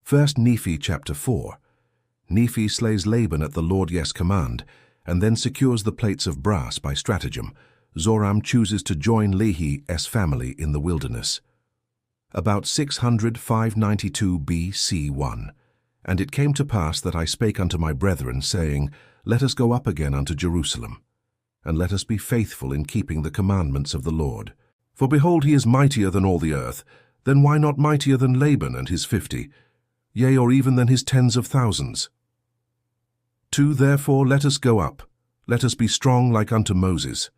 1 Nephi chapter 4. Nephi slays Laban at the Lord Yes command, and then secures the plates of brass by stratagem. Zoram chooses to join Lehi's family in the wilderness. About 592 B.C. 1. And it came to pass that I spake unto my brethren, saying, Let us go up again unto Jerusalem, and let us be faithful in keeping the commandments of the Lord. For behold, he is mightier than all the earth. Then why not mightier than Laban and his 50? Yea, or even than his tens of thousands? 2. Therefore let us go up, let us be strong like unto Moses.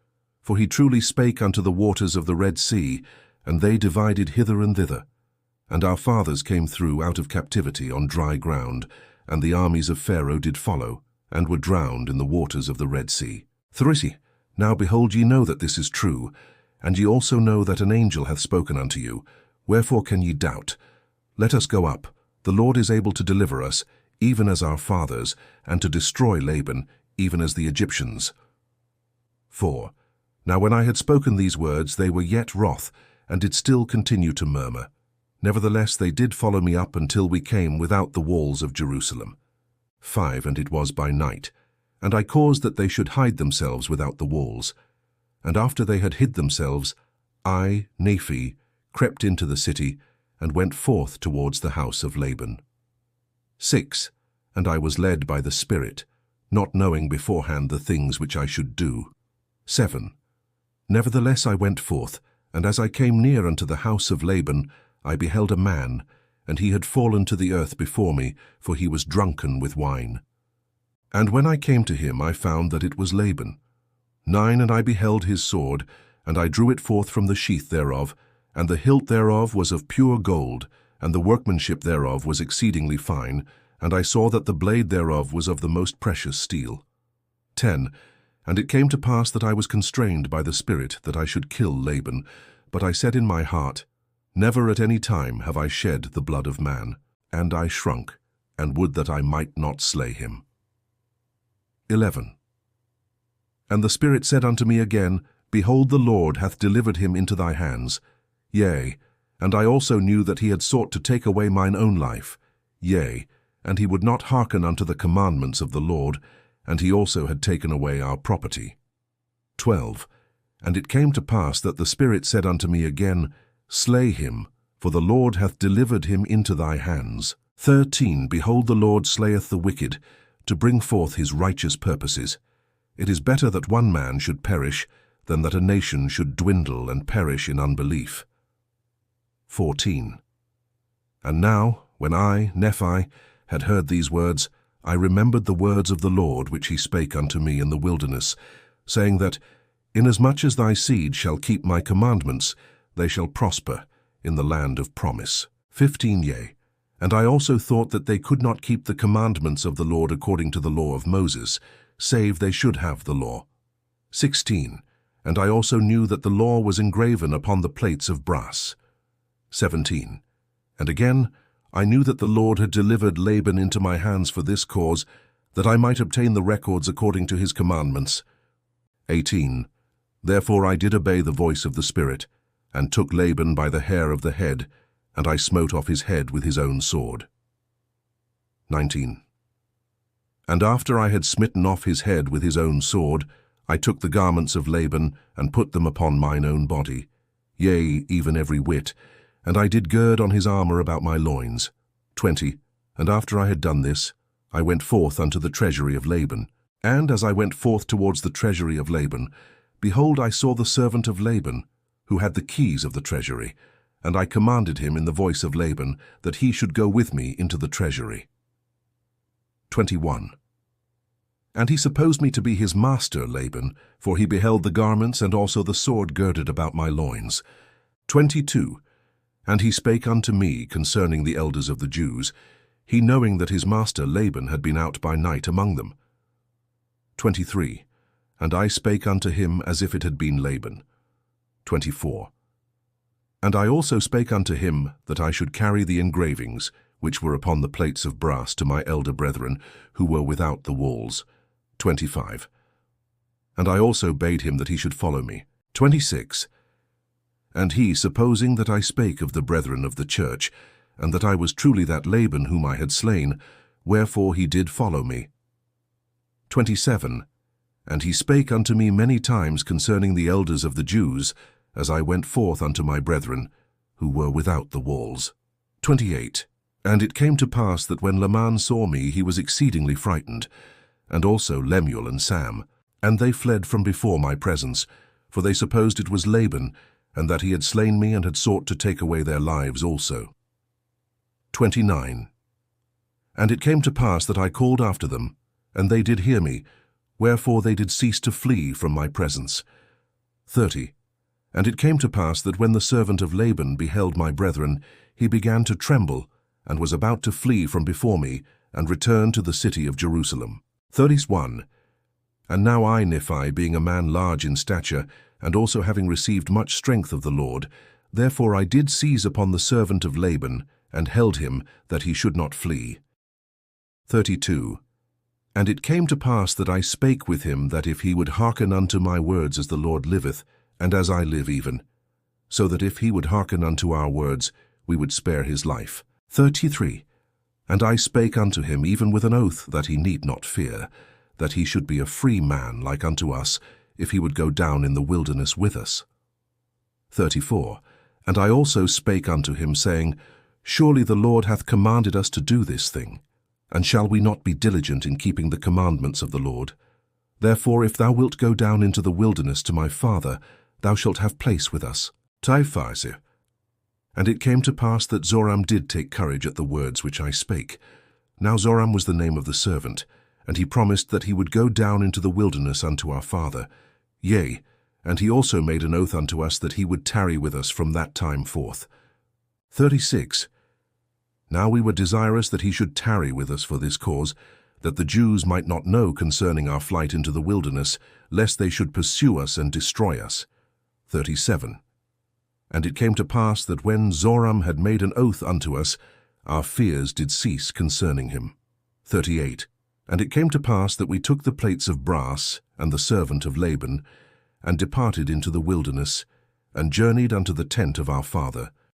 For he truly spake unto the waters of the Red Sea, and they divided hither and thither. And our fathers came through out of captivity on dry ground, and the armies of Pharaoh did follow, and were drowned in the waters of the Red Sea. 3. Now behold, ye know that this is true, and ye also know that an angel hath spoken unto you. Wherefore can ye doubt? Let us go up. The Lord is able to deliver us, even as our fathers, and to destroy Laban, even as the Egyptians. 4. Now when I had spoken these words, they were yet wroth, and did still continue to murmur. Nevertheless they did follow me up until we came without the walls of Jerusalem. 5. And it was by night. And I caused that they should hide themselves without the walls. And after they had hid themselves, I, Nephi, crept into the city, and went forth towards the house of Laban. 6. And I was led by the Spirit, not knowing beforehand the things which I should do. 7. Nevertheless I went forth, and as I came near unto the house of Laban, I beheld a man, and he had fallen to the earth before me, for he was drunken with wine. And when I came to him, I found that it was Laban. 9. And I beheld his sword, and I drew it forth from the sheath thereof, and the hilt thereof was of pure gold, and the workmanship thereof was exceedingly fine, and I saw that the blade thereof was of the most precious steel. 10. And it came to pass that I was constrained by the Spirit that I should kill Laban, but I said in my heart, Never at any time have I shed the blood of man, and I shrunk, and would that I might not slay him. 11. And the Spirit said unto me again, Behold, the Lord hath delivered him into thy hands. Yea, and I also knew that he had sought to take away mine own life. Yea, and he would not hearken unto the commandments of the Lord, and he also had taken away our property. 12. And it came to pass that the Spirit said unto me again, Slay him, for the Lord hath delivered him into thy hands. 13. Behold, the Lord slayeth the wicked, to bring forth his righteous purposes. It is better that one man should perish, than that a nation should dwindle and perish in unbelief. 14. And now, when I, Nephi, had heard these words, I remembered the words of the Lord which he spake unto me in the wilderness, saying that, Inasmuch as thy seed shall keep my commandments, they shall prosper in the land of promise. 15. Yea, and I also thought that they could not keep the commandments of the Lord according to the law of Moses, save they should have the law. 16. And I also knew that the law was engraven upon the plates of brass. 17. And again, I knew that the Lord had delivered Laban into my hands for this cause, that I might obtain the records according to his commandments. 18. Therefore I did obey the voice of the Spirit, and took Laban by the hair of the head, and I smote off his head with his own sword. 19. And after I had smitten off his head with his own sword, I took the garments of Laban, and put them upon mine own body, yea, even every whit, and I did gird on his armor about my loins. 20. And after I had done this, I went forth unto the treasury of Laban. And as I went forth towards the treasury of Laban, behold, I saw the servant of Laban, who had the keys of the treasury, and I commanded him in the voice of Laban that he should go with me into the treasury. 21. And he supposed me to be his master, Laban, for he beheld the garments and also the sword girded about my loins. 22. And he spake unto me concerning the elders of the Jews, he knowing that his master Laban had been out by night among them. 23. And I spake unto him as if it had been Laban. 24. And I also spake unto him that I should carry the engravings, which were upon the plates of brass, to my elder brethren, who were without the walls. 25. And I also bade him that he should follow me. 26. And he, supposing that I spake of the brethren of the church, and that I was truly that Laban whom I had slain, wherefore he did follow me. 27. And he spake unto me many times concerning the elders of the Jews, as I went forth unto my brethren, who were without the walls. 28. And it came to pass that when Laban saw me, he was exceedingly frightened, and also Lemuel and Sam, and they fled from before my presence, for they supposed it was Laban, and that he had slain me and had sought to take away their lives also. 29. And it came to pass that I called after them, and they did hear me, wherefore they did cease to flee from my presence. 30. And it came to pass that when the servant of Laban beheld my brethren, he began to tremble, and was about to flee from before me, and return to the city of Jerusalem. 31. And now I, Nephi, being a man large in stature, and also having received much strength of the Lord, therefore I did seize upon the servant of Laban, and held him, that he should not flee. 32. And it came to pass that I spake with him, that if he would hearken unto my words as the Lord liveth, and as I live even, so that if he would hearken unto our words, we would spare his life. 33. And I spake unto him even with an oath, that he need not fear, that he should be a free man like unto us, if he would go down in the wilderness with us. 34. And I also spake unto him, saying, Surely the Lord hath commanded us to do this thing, and shall we not be diligent in keeping the commandments of the Lord? Therefore, if thou wilt go down into the wilderness to my father, thou shalt have place with us. 35. And it came to pass that Zoram did take courage at the words which I spake. Now Zoram was the name of the servant, and he promised that he would go down into the wilderness unto our father. Yea, and he also made an oath unto us that he would tarry with us from that time forth. 36. Now we were desirous that he should tarry with us for this cause, that the Jews might not know concerning our flight into the wilderness, lest they should pursue us and destroy us. 37. And it came to pass that when Zoram had made an oath unto us, our fears did cease concerning him. 38. And it came to pass that we took the plates of brass and the servant of Laban, and departed into the wilderness, and journeyed unto the tent of our father.